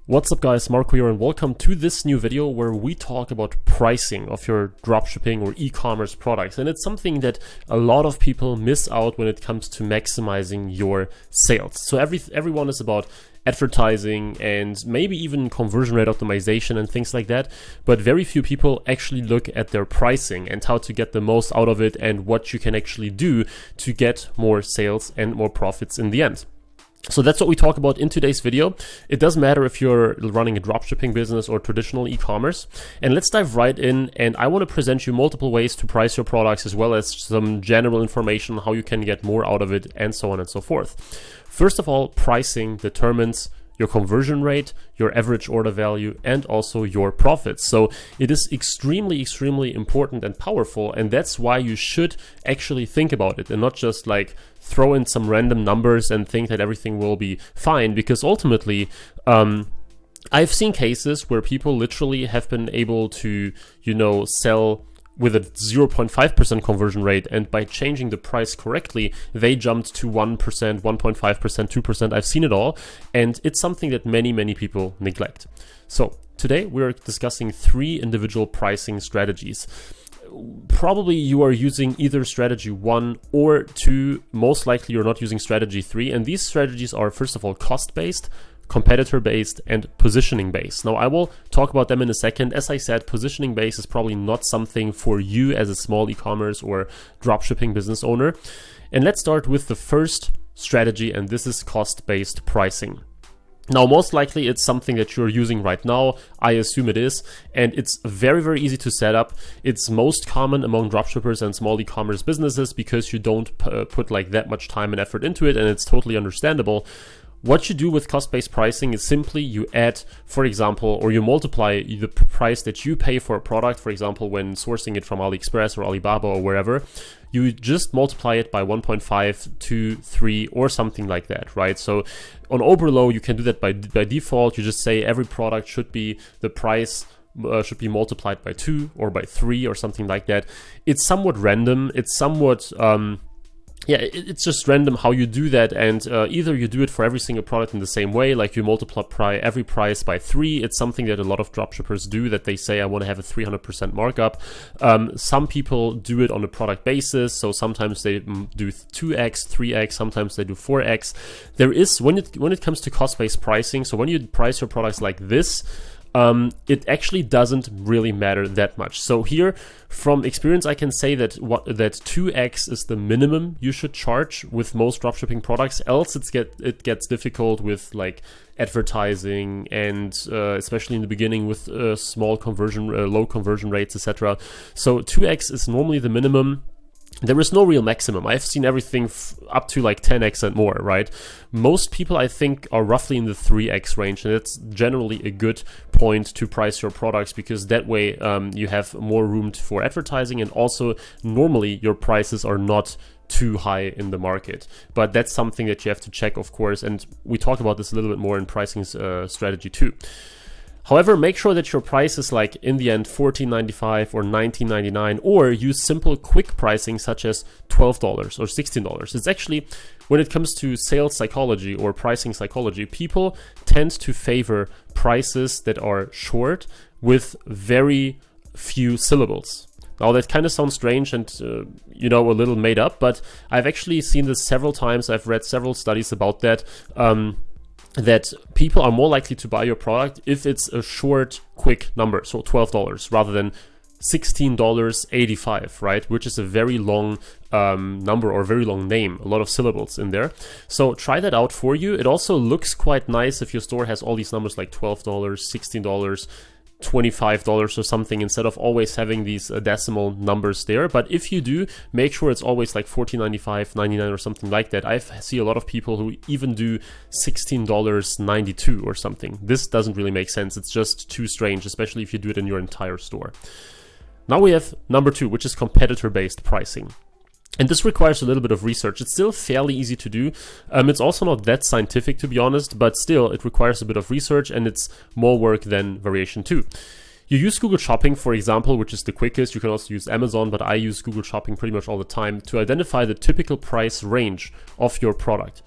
What's up guys, Marco here and welcome to this new video where we talk about pricing of your dropshipping or e-commerce products. And it's something that a lot of people miss out when it comes to maximizing your sales. So everyone is about advertising and maybe even conversion rate optimization and things like that. But very few people actually look at their pricing and how to get the most out of it and what you can actually do to get more sales and more profits in the end. So that's what we talk about in today's video. It doesn't matter if you're running a dropshipping business or traditional e-commerce. And let's dive right in. And I want to present you multiple ways to price your products as well as some general information on how you can get more out of it and so on and so forth. First of all, pricing determines your conversion rate, your average order value, and also your profits. So it is extremely important and powerful, and that's why you should actually think about it and not just like throw in some random numbers and think that everything will be fine, because ultimately I've seen cases where people literally have been able to, sell with a 0.5% conversion rate, and by changing the price correctly, they jumped to 1%, 1.5%, 2%. I've seen it all, and it's something that many people neglect. So today we're discussing 3 individual pricing strategies. Probably you are using either strategy 1 or 2. Most likely you're not using strategy 3, and these strategies are, first of all, cost-based, competitor-based, and positioning-based. Now, I will talk about them in a second. As I said, positioning-based is probably not something for you as a small e-commerce or dropshipping business owner. And let's start with the first strategy, and this is cost-based pricing. Now, most likely it's something that you're using right now. I assume it is, and it's very easy to set up. It's most common among dropshippers and small e-commerce businesses because you don't put like that much time and effort into it, and it's totally understandable. What you do with cost-based pricing is simply you add, for example, or you multiply the price that you pay for a product, for example, when sourcing it from AliExpress or Alibaba or wherever, you just multiply it by 1.5, 2, 3, or something like that, right? So on Oberlo, you can do that by default. You just say every product should be, the price should be multiplied by 2 or by 3 or something like that. It's somewhat random. It's somewhat... it's just random how you do that, and either you do it for every single product in the same way, like you multiply every price by 3. It's something that a lot of dropshippers do, that they say, I want to have a 300% markup. Some people do it on a product basis, so sometimes they do 2x, 3x, sometimes they do 4x. There is, when it comes to cost-based pricing, so when you price your products like this, it actually doesn't really matter that much. So here, from experience, I can say that 2x is the minimum you should charge with most dropshipping products. Else it gets difficult with like advertising and especially in the beginning with low conversion rates, etc. So 2x is normally the minimum. There is no real maximum. I've seen everything up to like 10x and more, right? Most people, I think, are roughly in the 3x range, and it's generally a good point to price your products, because that way you have more room for advertising, and also normally your prices are not too high in the market. But that's something that you have to check, of course, and we talk about this a little bit more in pricing strategy 2. However, make sure that your price is like in the end $14.95 or $19.99, or use simple quick pricing such as $12 or $16. It's actually, when it comes to sales psychology or pricing psychology, people tend to favor prices that are short with very few syllables. Now that kind of sounds strange and, a little made up, but I've actually seen this several times. I've read several studies about that. That people are more likely to buy your product if it's a short, quick number, so $12 rather than $16.85, right? Which is a very long number or very long name, a lot of syllables in there. So try that out for you. It also looks quite nice if your store has all these numbers like $12, $16, $25 or something, instead of always having these decimal numbers there. But if you do, make sure it's always like $14.95, $99 or something like that. I see a lot of people who even do $16.92 or something. This doesn't really make sense. It's just too strange, especially if you do it in your entire store. Now we have number 2, which is competitor-based pricing. And this requires a little bit of research. It's still fairly easy to do. It's also not that scientific, to be honest, but still it requires a bit of research, and it's more work than variation 2. You use Google Shopping, for example, which is the quickest. You can also use Amazon, but I use Google Shopping pretty much all the time to identify the typical price range of your product.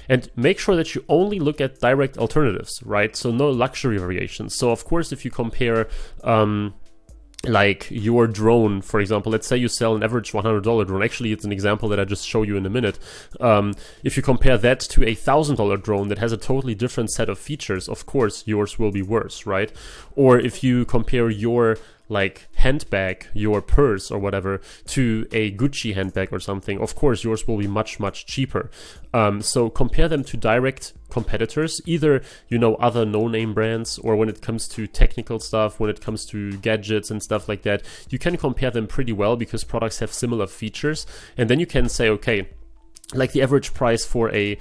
And make sure that you only look at direct alternatives, right? So no luxury variations. So of course, if you compare like your drone, for example, let's say you sell an average $100 drone. Actually, it's an example that I just show you in a minute. If you compare that to a $1,000 drone that has a totally different set of features, of course, yours will be worse, right? Or if you compare your like handbag, your purse or whatever, to a Gucci handbag or something, of course, yours will be much, much cheaper. So compare them to direct competitors, either, you know, other no-name brands, or when it comes to technical stuff, when it comes to gadgets and stuff like that, you can compare them pretty well because products have similar features. And then you can say, okay, like the average price for a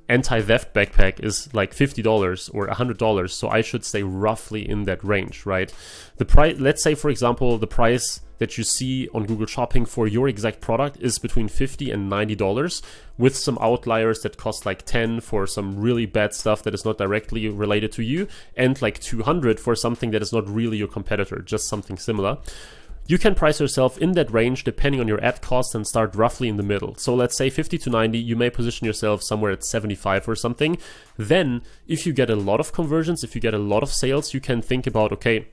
anti-theft backpack is like $50 or $100, so I should stay roughly in that range, right? The price, let's say for example, the price that you see on Google Shopping for your exact product is between $50 and $90, with some outliers that cost like $10 for some really bad stuff that is not directly related to you, and like $200 for something that is not really your competitor, just something similar. You can price yourself in that range depending on your ad cost and start roughly in the middle. So let's say 50 to 90, you may position yourself somewhere at 75 or something. Then if you get a lot of conversions, if you get a lot of sales, you can think about, okay,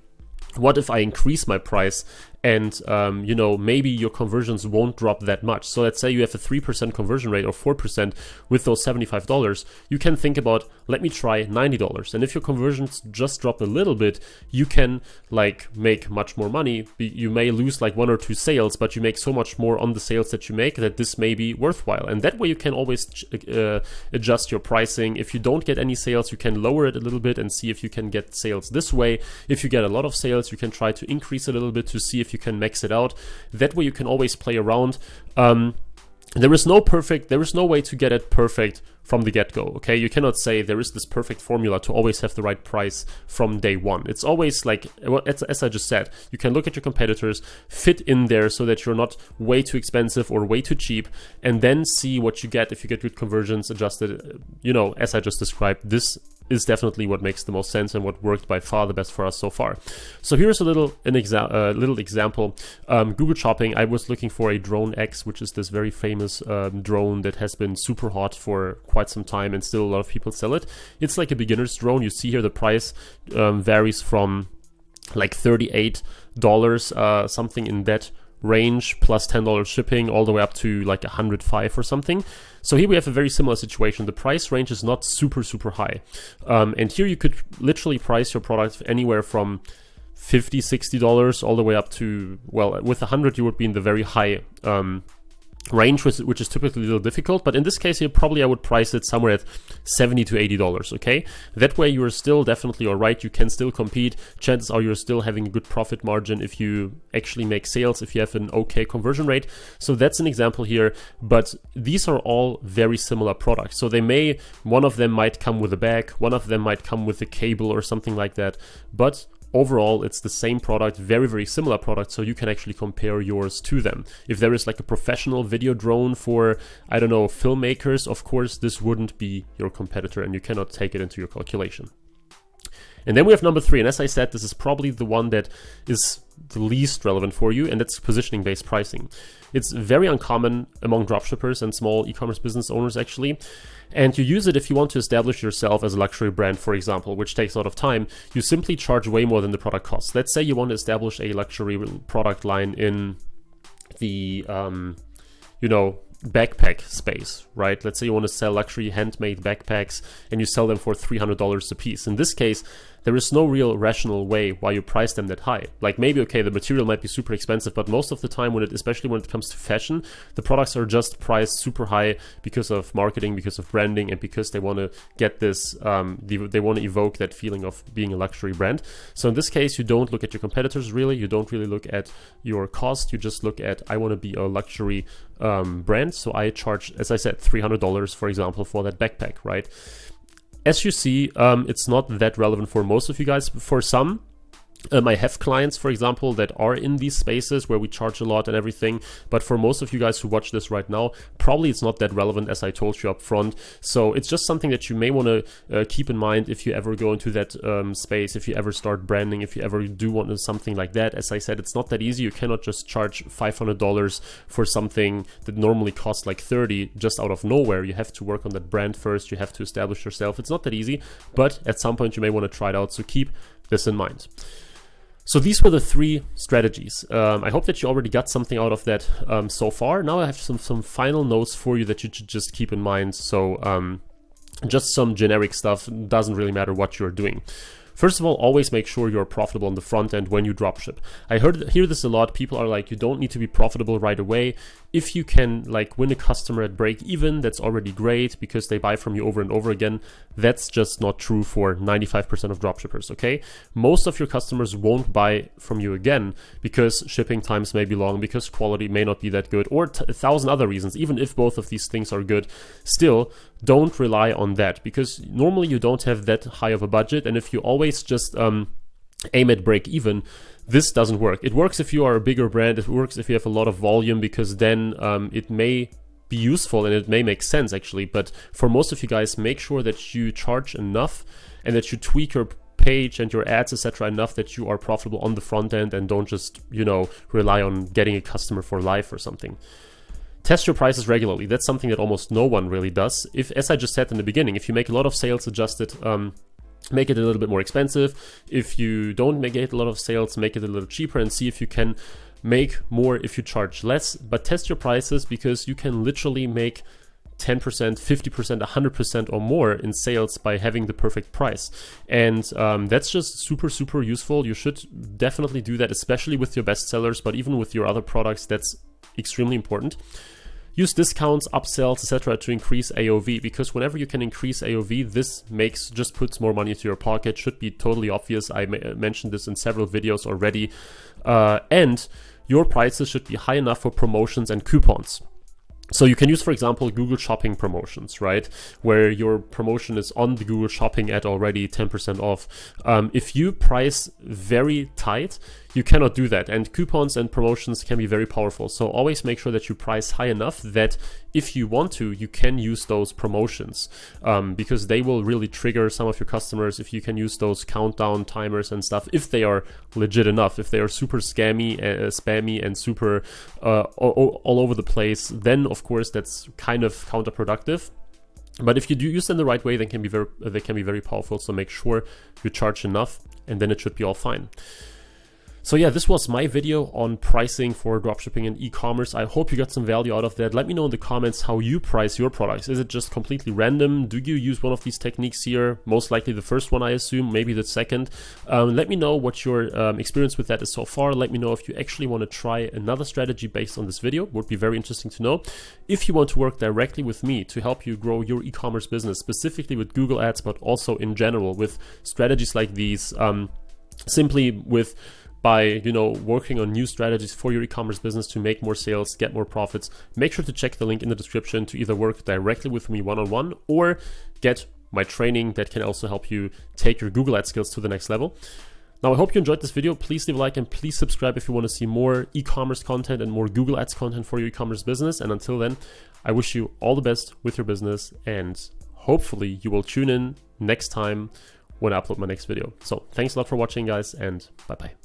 what if I increase my price and, you know, maybe your conversions won't drop that much. So let's say you have a 3% conversion rate or 4% with those $75. You can think about, let me try $90. And if your conversions just drop a little bit, you can like make much more money. You may lose like 1 or 2 sales, but you make so much more on the sales that you make that this may be worthwhile. And that way you can always adjust your pricing. If you don't get any sales, you can lower it a little bit and see if you can get sales this way. If you get a lot of sales, you can try to increase a little bit to see if you can max it out. That way you can always play around. There is no way to get it perfect from the get-go, okay? You cannot say there is this perfect formula to always have the right price from day one. It's always like, as I just said, you can look at your competitors, fit in there so that you're not way too expensive or way too cheap, and then see what you get. If you get good conversions, adjusted, you know, as I just described, this is definitely what makes the most sense and what worked by far the best for us so far. So here's a little example. Google Shopping, I was looking for a Drone X, which is this very famous drone that has been super hot for quite some time and still a lot of people sell it. It's like a beginner's drone. You see here the price varies from like $38, something in that range, plus $10 shipping, all the way up to like $105 or something. So here we have a very similar situation. The price range is not super high, and here you could literally price your product anywhere from $50, $60 all the way up to, well, with 100 you would be in the very high range, which is typically a little difficult, but in this case here probably I would price it somewhere at $70 to $80, okay? That way you're still definitely alright, you can still compete. Chances are you're still having a good profit margin if you actually make sales, if you have an okay conversion rate. So that's an example here, but these are all very similar products. So one of them might come with a bag, one of them might come with a cable or something like that, but overall, it's the same product, very similar product, so you can actually compare yours to them. If there is like a professional video drone for, I don't know, filmmakers, of course, this wouldn't be your competitor and you cannot take it into your calculation. And then we have number 3, and as I said, this is probably the one that is the least relevant for you, and that's positioning-based pricing. It's very uncommon among dropshippers and small e-commerce business owners actually, and you use it if you want to establish yourself as a luxury brand, for example, which takes a lot of time. You simply charge way more than the product costs. Let's say you want to establish a luxury product line in the, backpack space, right? Let's say you want to sell luxury handmade backpacks and you sell them for $300 a piece. In this case, there is no real rational way why you price them that high. Like maybe, okay, the material might be super expensive, but most of the time especially when it comes to fashion, the products are just priced super high because of marketing, because of branding, and because they want to get this, they want to evoke that feeling of being a luxury brand. So in this case, you don't look at your competitors really, you don't really look at your cost, you just look at, I want to be a luxury brand, so I charge, as I said, $300, for example, for that backpack, right? As you see, it's not that relevant for most of you guys. For some, I have clients, for example, that are in these spaces where we charge a lot and everything, but for most of you guys who watch this right now, probably it's not that relevant as I told you up front. So it's just something that you may want to keep in mind if you ever go into that space, if you ever start branding, if you ever do want something like that. As I said, it's not that easy. You cannot just charge $500 for something that normally costs like $30 just out of nowhere. You have to work on that brand first. You have to establish yourself. It's not that easy, but at some point you may want to try it out. So keep this in mind. So these were the 3 strategies. I hope that you already got something out of that so far. Now I have some final notes for you that you should just keep in mind. So just some generic stuff, doesn't really matter what you're doing. First of all, always make sure you're profitable on the front end when you dropship. I hear this a lot. People are like, you don't need to be profitable right away. If you can like win a customer at break even, that's already great because they buy from you over and over again. That's just not true for 95% of dropshippers, okay? Most of your customers won't buy from you again because shipping times may be long, because quality may not be that good, or 1,000 other reasons. Even if both of these things are good, still don't rely on that, because normally you don't have that high of a budget. And if you always just aim at break even, this doesn't work. It works if you are a bigger brand. It works if you have a lot of volume, because then it may be useful and it may make sense actually. But for most of you guys, make sure that you charge enough and that you tweak your page and your ads, etc., enough that you are profitable on the front end, and don't just, you know, rely on getting a customer for life or something. Test your prices regularly. That's something that almost no one really does. If, as I just said in the beginning, if you make a lot of sales, adjust it. Make it a little bit more expensive. If you don't make it a lot of sales, make it a little cheaper, and see if you can make more if you charge less. But test your prices, because you can literally make 10%, 50%, 100% or more in sales by having the perfect price. And that's just super, super useful. You should definitely do that, especially with your best sellers, but even with your other products, that's extremely important. Use discounts, upsells, etc. to increase AOV, because whenever you can increase AOV, this just puts more money into your pocket. Should be totally obvious. I mentioned this in several videos already. And your prices should be high enough for promotions and coupons. So you can use, for example, Google Shopping promotions, right? Where your promotion is on the Google Shopping ad already 10% off. If you price very tight, you cannot do that. And coupons and promotions can be very powerful. So always make sure that you price high enough that if you want to, you can use those promotions, because they will really trigger some of your customers. If you can use those countdown timers and stuff, if they are legit enough. If they are super spammy and super all over the place, then of course that's kind of counterproductive. But if you do use them the right way, they can be very powerful. So make sure you charge enough, and then it should be all fine. So yeah, this was my video on pricing for dropshipping and e-commerce. I hope you got some value out of that. Let me know in the comments how you price your products. Is it just completely random? Do you use one of these techniques here? Most likely the first one, I assume, maybe the second. Let me know what your experience with that is so far. Let me know if you actually want to try another strategy based on this video. Would be very interesting to know. If you want to work directly with me to help you grow your e-commerce business, specifically with Google Ads, but also in general with strategies like these, by working on new strategies for your e-commerce business to make more sales, get more profits, make sure to check the link in the description to either work directly with me one-on-one or get my training that can also help you take your Google Ads skills to the next level. Now, I hope you enjoyed this video. Please leave a like and please subscribe if you want to see more e-commerce content and more Google Ads content for your e-commerce business. And until then, I wish you all the best with your business, and hopefully you will tune in next time when I upload my next video. So thanks a lot for watching, guys, and bye-bye.